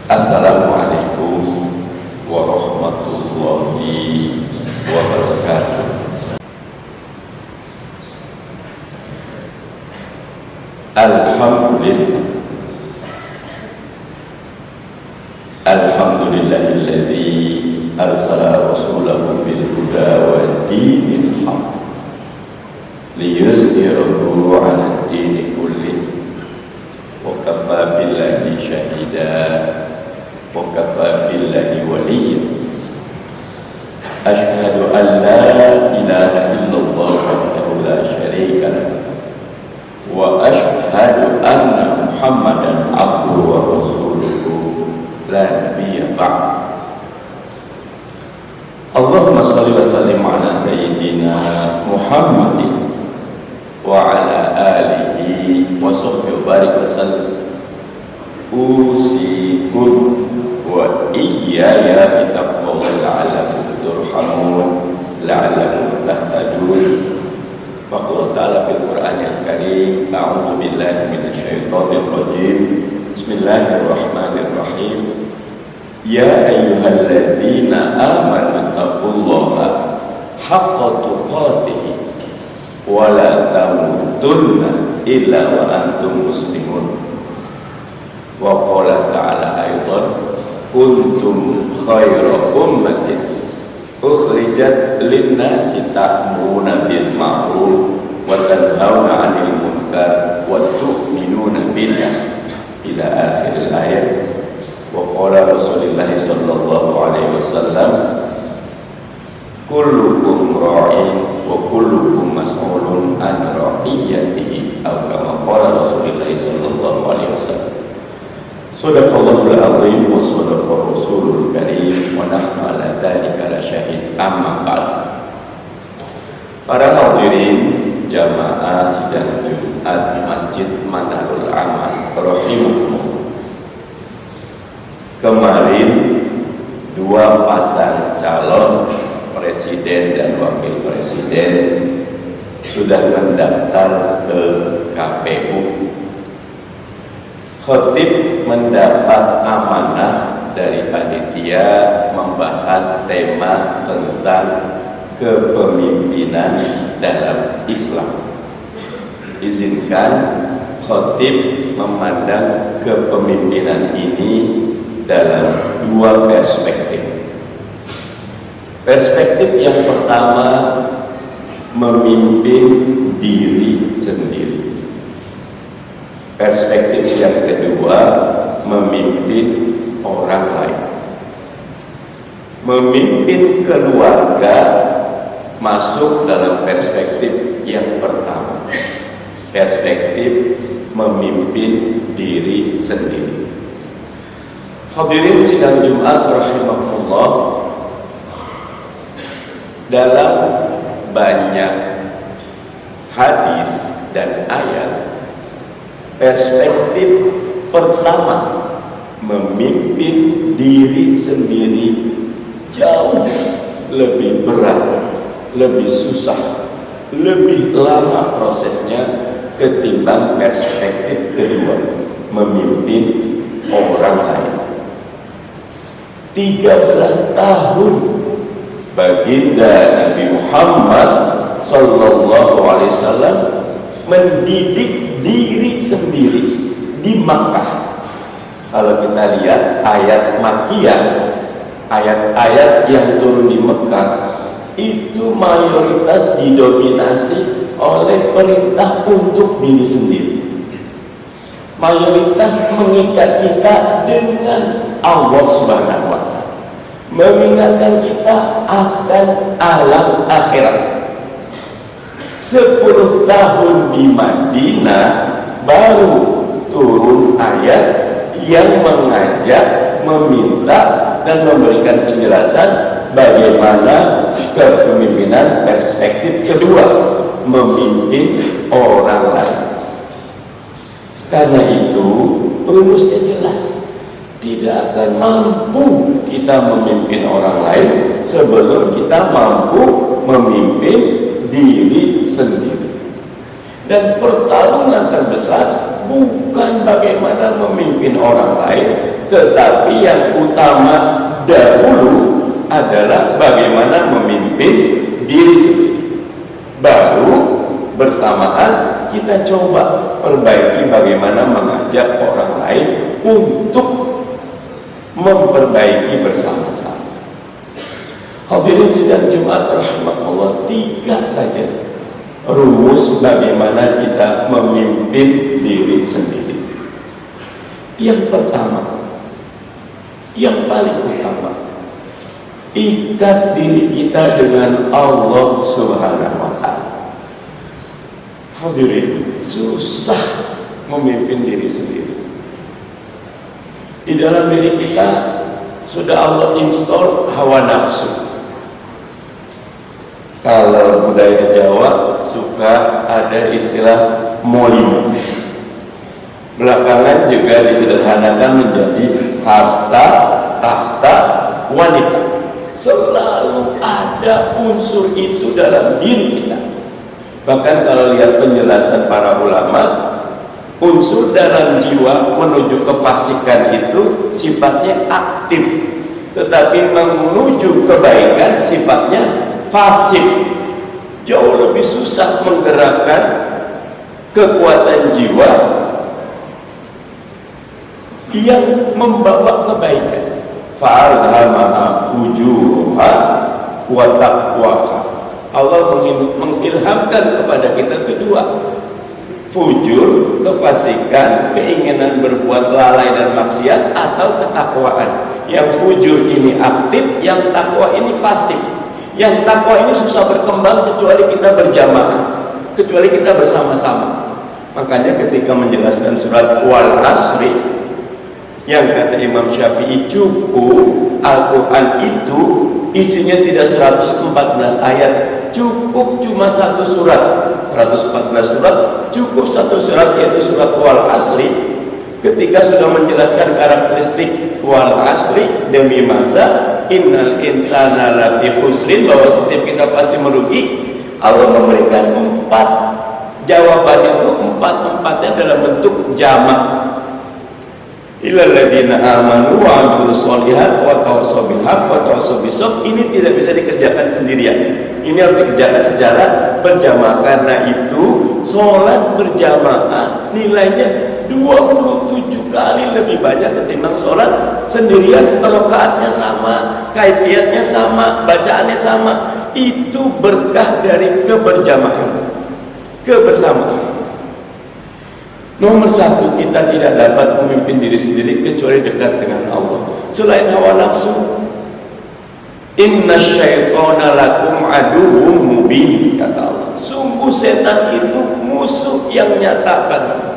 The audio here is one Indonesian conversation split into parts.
Assalamualaikum warahmatullahi wabarakatuh. Alhamdulillahilladzi arsala rasulahu bil huda wa dinil haq liyuzhirahu 'ala ad-dini kulli wa kafa billahi shahida wa kafa billahi waliyya. Asyhadu an la ilaha illallah wahdahu la syarika lahu wa asyhadu anna Muhammadan abduhu wa rasuluhu la nabiyya ba'd. Allahumma shalli wa sallim ala sayyidina Muhammadin wa ala alihi wa sahbihi wa barik wa sallam. Usikum wa iyaya bitaqwallahi la'allakum turhamun la'allakum tahtadun. Faqala ta'ala fil Qur'anil Karim, a'udzu billahi minasyaitonir rajim. Bismillahirrahmanirrahim. Ya ayyuhalladzina amanu taqullaha haqqa tuqatih wa la tamutunna illa wa antum muslimun. Wa qala ta'ala aidan, kuntum khayra ummatin ukhrijat lin-nasi ta'muruna bil ma'ruf wa tanhauna 'anil munkar wa tu'minuna billah ila akhir ayat. Wa qala Rasulullah sallallahu alaihi wasallam, kullukum ra'in wa kullukum mas'ulun an ra'iyatihi, atau kama qala Rasulullah sallallahu alaihi wasallam. Shadaqallahul azim wa shadaqa rasulul karim wa nahnu ala dzalika lasyahid. Amma ba'd. Para hadirin jamaah sidang Jumat Masjid Manarul Aman rahimahullah. Kemarin dua pasang calon presiden dan wakil presiden sudah mendaftar ke KPU. Khatib mendapat amanah dari panitia membahas tema tentang kepemimpinan dalam Islam. Izinkan khatib memandang kepemimpinan ini dalam dua perspektif. Perspektif yang pertama, memimpin diri sendiri. Perspektif yang kedua, memimpin orang lain. Memimpin keluarga masuk dalam perspektif yang pertama. Perspektif memimpin diri sendiri. Hadirin sidang Jumat rahimahullah, dalam banyak hadis dan ayat, perspektif pertama memimpin diri sendiri jauh lebih berat, lebih susah, lebih lama prosesnya ketimbang perspektif kedua, memimpin orang lain. 13 tahun baginda Nabi Muhammad sallallahu alaihi wasallam mendidik diri sendiri di Makkah. Kalau kita lihat ayat Makkiyah, ayat-ayat yang turun di Mekah, itu mayoritas didominasi oleh perintah untuk diri sendiri. Mayoritas mengikat kita dengan Allah Subhanahu wa ta'ala, mengingatkan kita akan alam akhirat. 10 tahun di Madinah baru turun ayat yang mengajak, meminta dan memberikan penjelasan bagaimana kepemimpinan perspektif kedua, memimpin orang lain. Karena itu rumusnya jelas, tidak akan mampu kita memimpin orang lain sebelum kita mampu memimpin diri sendiri. Dan pertarungan terbesar bukan bagaimana memimpin orang lain, tetapi yang utama dahulu adalah bagaimana memimpin diri sendiri. Baru bersamaan kita coba perbaiki bagaimana mengajak orang lain untuk memperbaiki bersama-sama. Hadirin sidang Jumat rahimahullah, 3 saja rumus bagaimana kita memimpin diri sendiri. Yang pertama, yang paling utama, ikat diri kita dengan Allah Subhanahu wa ta'ala. Hadirin, susah memimpin diri sendiri. Di dalam diri kita sudah Allah install hawa nafsu. Kalau budaya Jawa suka ada istilah molim. Belakangan juga disederhanakan menjadi harta, tahta, wanita. Selalu ada unsur itu dalam diri kita. Bahkan kalau lihat penjelasan para ulama, unsur dalam jiwa menuju kefasikan itu sifatnya aktif, tetapi menuju kebaikan sifatnya fasik. Jauh lebih susah menggerakkan kekuatan jiwa yang membawa kebaikan. Fa'alhamaha fujurha wa taqwaha. Allah mengilhamkan kepada kita kedua, fujur, kefasikan, keinginan berbuat lalai dan maksiat, atau ketakwaan. Yang fujur ini aktif, yang takwa ini fasik. Yang takwa ini susah berkembang kecuali kita berjamaah, kecuali kita bersama-sama. Makanya ketika menjelaskan surat Wal Asri, yang kata Imam Syafi'i cukup Al-Quran itu isinya tidak 114 ayat, cukup cuma 1 surat. 114 surat, cukup 1 surat, yaitu surat Wal Asri. Ketika sudah menjelaskan karakteristik wal asri, demi masa, innal insana lafi khusrin, bahwa setiap kita pasti merugi, Allah memberikan 4 jawaban itu, 4-4-nya dalam bentuk jamak. Illal ladzina amanu wa 'amilus sholihat wa tawassaw bil haqq wa tawassaw bis sabr. Ini tidak bisa dikerjakan sendirian. Ini harus dikerjakan secara berjamaah. Karena itu sholat berjamaah nilainya 27 kali lebih banyak ketimbang sholat sendirian. Rakaatnya sama, kaifiatnya sama, bacaannya sama. Itu berkah dari keberjamaah, kebersamaan. Nomor 1, kita tidak dapat memimpin diri sendiri kecuali dekat dengan Allah. Selain hawa nafsu, inna syaitana lakum aduwwum mubin, kata Allah. Sungguh setan itu musuh yang nyata padamu.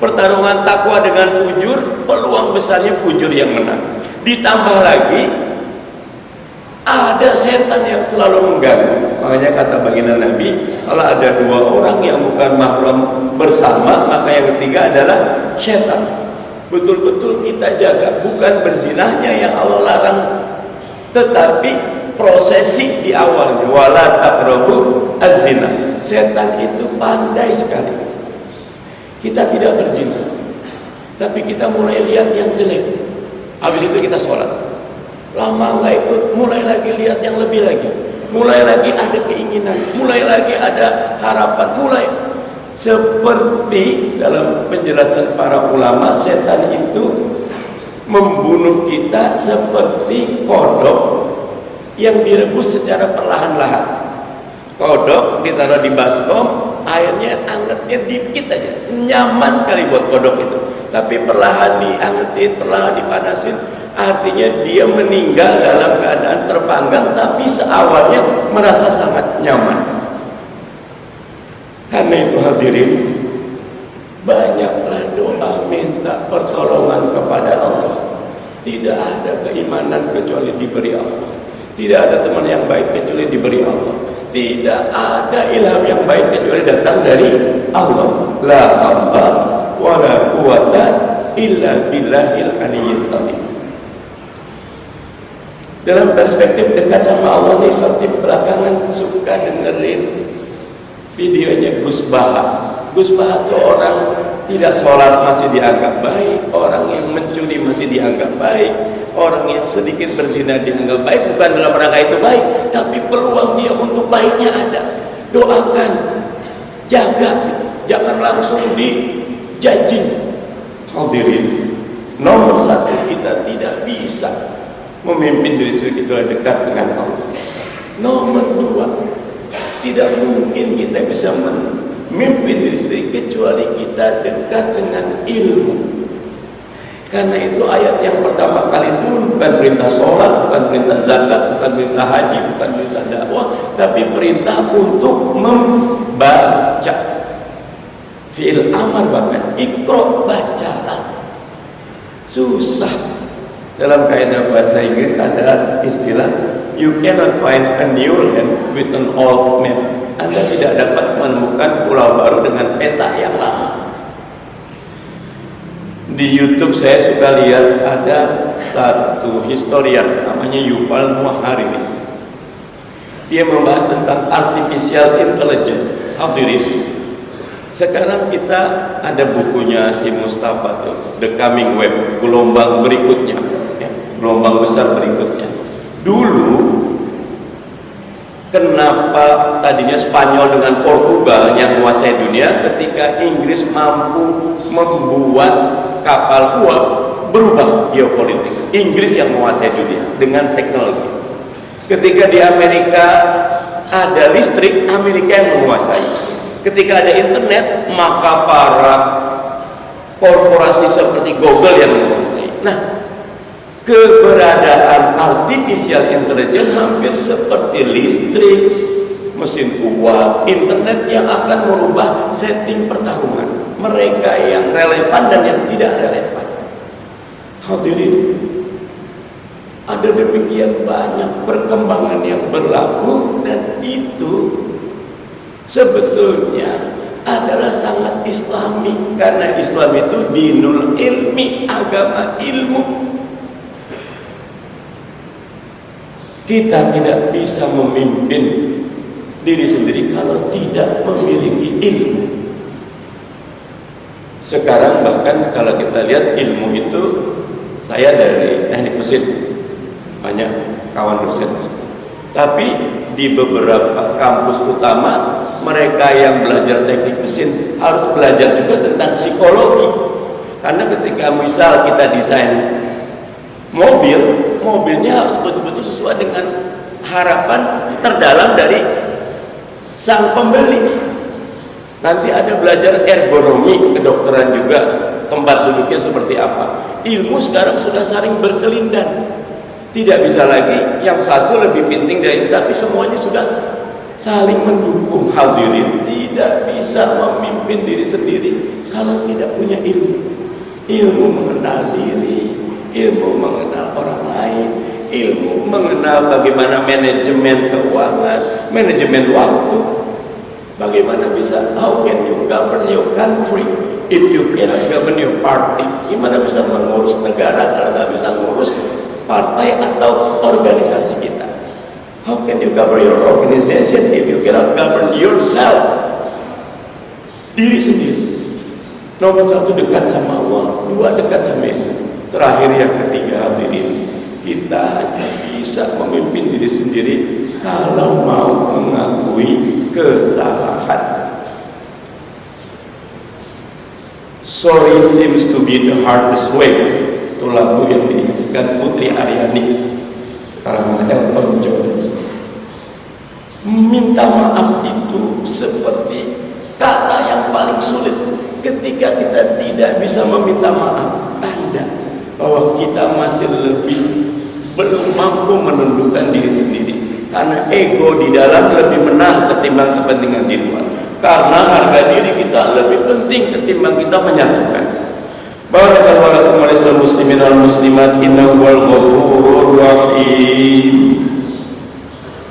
Pertarungan takwa dengan fujur, peluang besarnya fujur yang menang. Ditambah lagi ada setan yang selalu mengganggu. Makanya kata baginda Nabi, kalau ada 2 orang yang bukan mahram bersama, maka yang ketiga adalah setan. Betul-betul kita jaga, bukan berzinahnya yang Allah larang, tetapi prosesi di awalnya. Wala taqrabu az-zina. Setan itu pandai sekali. Kita tidak berzina, tapi kita mulai lihat yang jelek. Habis itu kita sholat. Lama nggak ikut, mulai lagi lihat yang lebih lagi. Mulai lagi ada keinginan, mulai lagi ada harapan, mulai. Seperti dalam penjelasan para ulama, setan itu membunuh kita seperti kodok yang direbus secara perlahan-lahan. Kodok ditaruh di baskom, airnya angetnya dikit aja, nyaman sekali buat kodok itu. Tapi perlahan diangetin, perlahan dipanasin, artinya dia meninggal dalam keadaan terpanggang, tapi seawalnya merasa sangat nyaman. Karena itu hadirin, banyaklah doa minta pertolongan kepada Allah. Tidak ada keimanan kecuali diberi Allah. Tidak ada teman yang baik kecuali diberi Allah. Tidak ada ilham yang baik kecuali datang dari Allah. La hamba wa la quwata illa billahil aliyyil azim. Dalam perspektif dekat sama Allah nih, khatib belakangan suka dengerin videonya Gus Baha. Gus Baha itu orang tidak sholat masih dianggap baik, orang yang mencuri masih dianggap baik, orang yang sedikit berzina dianggap baik. Bukan dalam rangka itu baik, tapi peluang dia untuk baiknya ada. Doakan, jaga, jangan langsung dijudging. Hadirin, nomor satu, kita tidak bisa memimpin diri sendiri kita dekat dengan Allah. Nomor dua, tidak mungkin kita bisa memimpin diri sendiri kecuali kita dekat dengan ilmu. Karena itu ayat yang pertama kali turun bukan perintah sholat, bukan perintah zakat, bukan perintah haji, bukan perintah dakwah, tapi perintah untuk membaca. Fi'il amar, bahkan ikro, bacalah. Susah. Dalam kaidah bahasa Inggris ada istilah, you cannot find a new land with an old map. Anda tidak dapat menemukan pulau baru dengan peta yang lama. Di YouTube saya suka lihat ada satu historian namanya Yuval Noah Harari. Dia membahas tentang artificial intelligence. Hadirin, sekarang kita ada bukunya si Mustafa tuh, The Coming Web, gelombang berikutnya, ya, gelombang besar berikutnya. Dulu kenapa tadinya Spanyol dengan Portugal yang menguasai dunia, ketika Inggris mampu membuat kapal uap, berubah geopolitik. Inggris yang menguasai dunia dengan teknologi. Ketika di Amerika ada listrik, Amerika yang menguasai. Ketika ada internet, maka para korporasi seperti Google yang menguasai. Nah, keberadaan artificial intelligence hampir seperti listrik, mesin uap, internet yang akan merubah setting pertarungan. Mereka yang relevan dan yang tidak relevan. Hadirin, ada demikian banyak perkembangan yang berlaku, dan itu sebetulnya adalah sangat islami, karena Islam itu dinul ilmi, agama ilmu. Kita tidak bisa memimpin diri sendiri kalau tidak memiliki ilmu. Sekarang bahkan kalau kita lihat ilmu itu, saya dari teknik mesin, banyak kawan dosen, tapi di beberapa kampus utama mereka yang belajar teknik mesin harus belajar juga tentang psikologi. Karena ketika misal kita desain mobilnya harus betul-betul sesuai dengan harapan terdalam dari sang pembeli. Nanti ada belajar ergonomi, kedokteran juga, tempat duduknya seperti apa. Ilmu sekarang sudah saling berkelindan. Tidak bisa lagi yang satu lebih penting dari, tapi semuanya sudah saling mendukung. Hadirin, tidak bisa memimpin diri sendiri kalau tidak punya ilmu. Ilmu mengenal diri, ilmu mengenal orang lain, ilmu mengenal bagaimana manajemen keuangan, manajemen waktu. Bagaimana bisa, how can you govern your country if you cannot govern your party? Gimana bisa mengurus negara kalau nggak bisa mengurus partai atau organisasi kita? How can you govern your organization if you cannot govern yourself? Diri sendiri. Nomor satu, dekat sama Allah. Dua, dekat sama ilmu. Terakhir yang ketiga, hadirin, kita hanya bisa memimpin diri sendiri kalau mau mengakui kesalahan. Sorry seems to be the hardest way. Itu lagu yang dinyanyikan Putri Aryani karangan Elton John. Minta maaf itu seperti kata yang paling sulit. Ketika kita tidak bisa meminta maaf, tanda bahwa kita masih belum mampu menundukkan diri sendiri. Karena ego di dalam lebih menang ketimbang kepentingan di luar. Karena harga diri kita lebih penting ketimbang kita menyatukan. Barakallahu lakum wa lisal muslimin wal muslimat, innahu wal ghafurur rahim.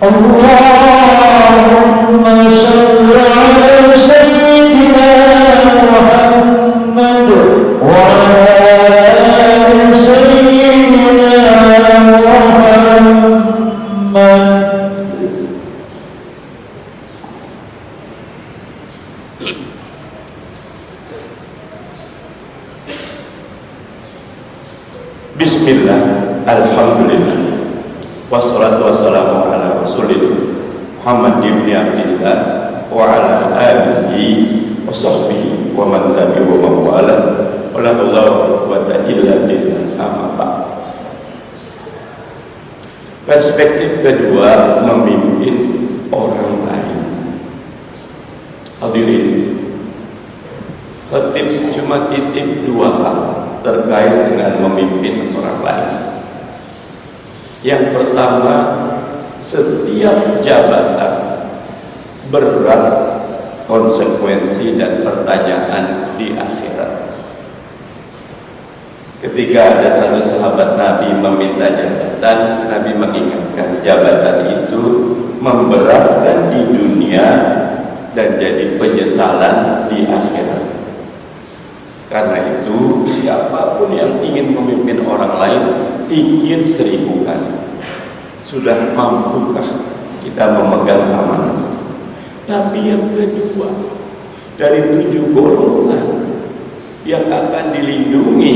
Allahumma shalli ala sayyidina Muhammad wa ala ali sayyidina Muhammad. Bismillah, alhamdulillah, wassalatu wassalamu ala rasulillah Muhammad ibn Abdillah wa ala alihi wa sahbihi wa man tabi'ahu wa wala wa la haula wa la quwwata illa billah. Amma ba'd. Perspektif kedua, memimpin orang lain. Hadirin, khatib cuma titip dua hal terkait dengan memimpin orang lain. Yang pertama, setiap jabatan berat konsekuensi dan pertanyaan di akhirat. Ketika ada satu sahabat Nabi meminta jabatan, Nabi mengingatkan jabatan itu memberatkan di dunia dan jadi penyesalan di akhirat. Karena itu siapapun yang ingin memimpin orang lain, pikir 1000 kali. Sudah mampukah kita memegang amanah? Tapi yang kedua, dari 7 golongan yang akan dilindungi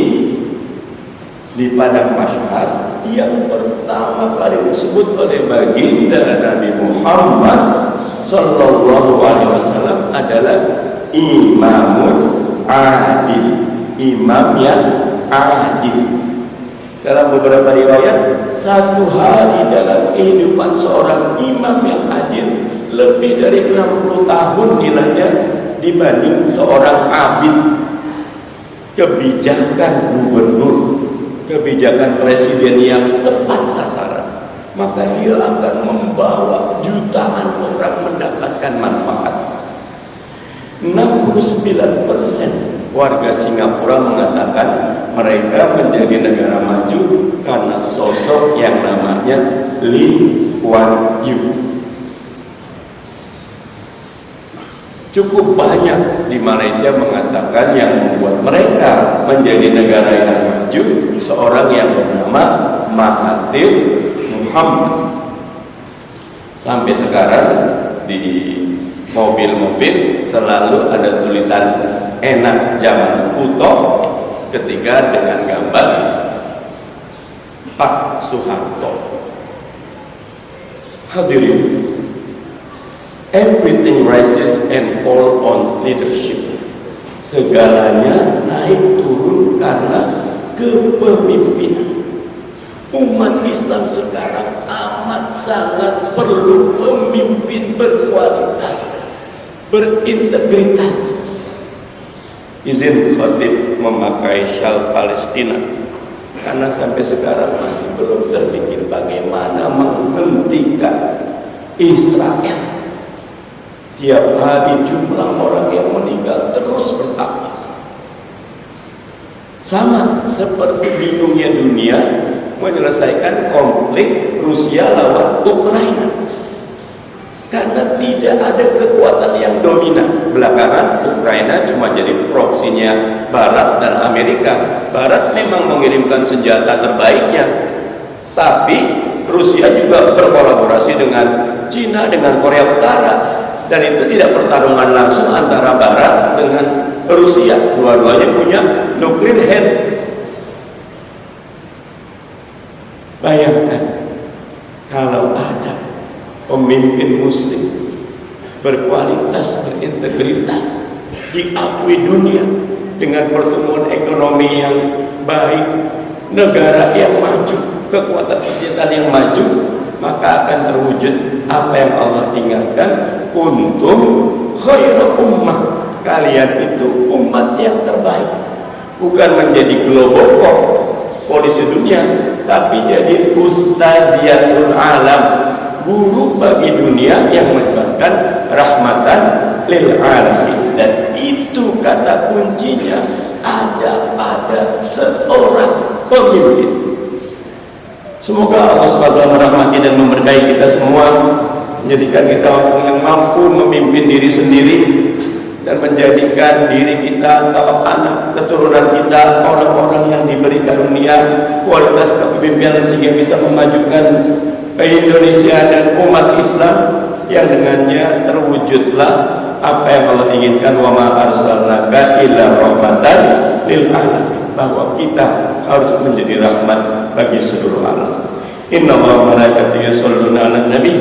di padang mahsyar, yang pertama kali disebut oleh baginda Nabi Muhammad sallallahu alaihi wasallam adalah imamun adil, imam yang adil. Dalam beberapa riwayat, satu hari dalam kehidupan seorang imam yang adil lebih dari 60 tahun nilainya dibanding seorang abid. Kebijakan gubernur, kebijakan presiden yang tepat sasaran, maka dia akan membawa jutaan orang mendapatkan manfaat. 69% warga Singapura mengatakan mereka menjadi negara maju karena sosok yang namanya Lee Kuan Yew. Cukup banyak di Malaysia mengatakan yang membuat mereka menjadi negara yang maju seorang yang bernama Mahathir Muhammad. Sampai sekarang di mobil-mobil selalu ada tulisan enak zaman kuto ketika dengan gambar Pak Soeharto. Hadirin, everything rises and fall on leadership. Segalanya naik turun karena kepemimpinan. Umat Islam sekarang amat sangat perlu pemimpin berkualitas, berintegritas. Izin khatib memakai syal Palestina karena sampai sekarang masih belum terfikir bagaimana menghentikan Israel. Tiap hari jumlah orang yang meninggal terus bertambah. Sama seperti bingungnya dunia menyelesaikan konflik Rusia lawan Ukraina, karena tidak ada kekuatan yang dominan. Belakangan Ukraina cuma jadi proksinya Barat dan Amerika. Barat memang mengirimkan senjata terbaiknya, tapi Rusia juga berkolaborasi dengan Cina, dengan Korea Utara, dan itu tidak pertarungan langsung antara Barat dengan Rusia. Dua-duanya punya nuklir head. Bayangkan kalau ada pemimpin muslim berkualitas, berintegritas, diakui dunia dengan pertumbuhan ekonomi yang baik, negara yang maju, kekuatan persenjataan yang maju, maka akan terwujud apa yang Allah ingatkan, kuntum khairu ummah, kalian itu umat yang terbaik. Bukan menjadi globokop, polisi dunia, tapi jadi ustadziyatul alam, guru bagi dunia yang menyebabkan rahmatan lil alamin. Dan itu kata kuncinya ada pada seorang pemimpin. Semoga Allah SWT merahmati dan memberkahi kita semua, menjadikan kita orang yang mampu memimpin diri sendiri dan menjadikan diri kita atau anak keturunan kita orang-orang yang diberi karunia kualitas kepemimpinan sehingga bisa memajukan Indonesia dan umat Islam yang dengannya terwujudlah apa yang Allah inginkan, wa ma arsalnaka illa rahmatan lil alamin. bahwa kita harus menjadi rahmat bagi seluruh alam. Inna Allaha wa malaikatahu yusholluna 'alan nabi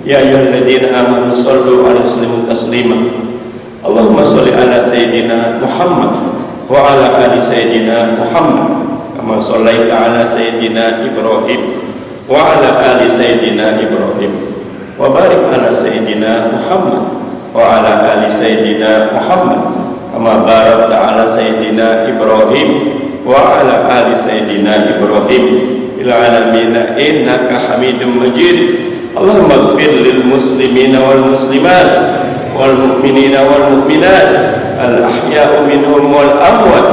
ya ayyuhalladzina amanu shollu 'alaihi wa sallimu taslima. Allahumma sholli ala sayyidina Muhammad wa ala ali sayyidina Muhammad kama shallaita ala sayyidina Ibrahim wa ala ali sayyidina Ibrahim wa barik ala sayyidina Muhammad wa ala ali sayyidina Muhammad kama barakta ala sayyidina Ibrahim wa ala ali sayyidina Ibrahim fil alamin innaka Hamidum Majid. Allahumma ighfir lil muslimina wal muslimat wal mu'minina wal mu'minat al ahya'u minhum wal amwat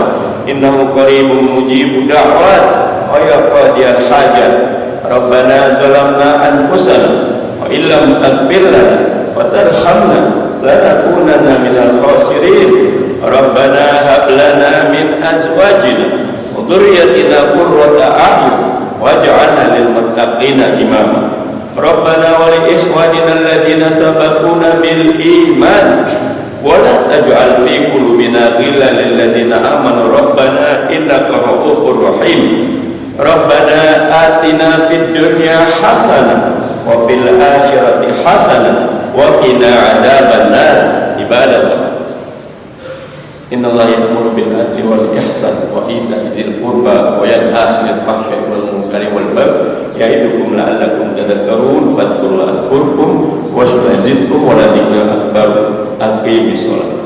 innahu qaribun mujibud da'wat wa ya qadiyal hajat. Rabbana zalamna anfusana wa illam taghfir lana wa tarhamna lanakunanna minal khasirin. Rabbana hab lana min azwajina wa dhurriyyatina qurrata a'yun waj'alna lil muttaqina imama. Rabbana wa li ikhwanina alladhina sabaquna bil iman wa la taj'al fi qulubina ghillan lil ladzina amanu rabbana innaka ra'ufur rahim. Rabbana atina fid dunya hasanah wa fil akhirati hasanah wa qina adzabannar. Ibadallah, innallaha ya'muru bil adli wal ihsan wa ita'i dzil qurba wa yanha 'anil fahsya'i wal munkari wal baghi ya'idukum la'allakum tadhakkarun. Fadhkurullaha adhkurkum wa yazidkum wa la dzikra akbar. Aqimis shalah.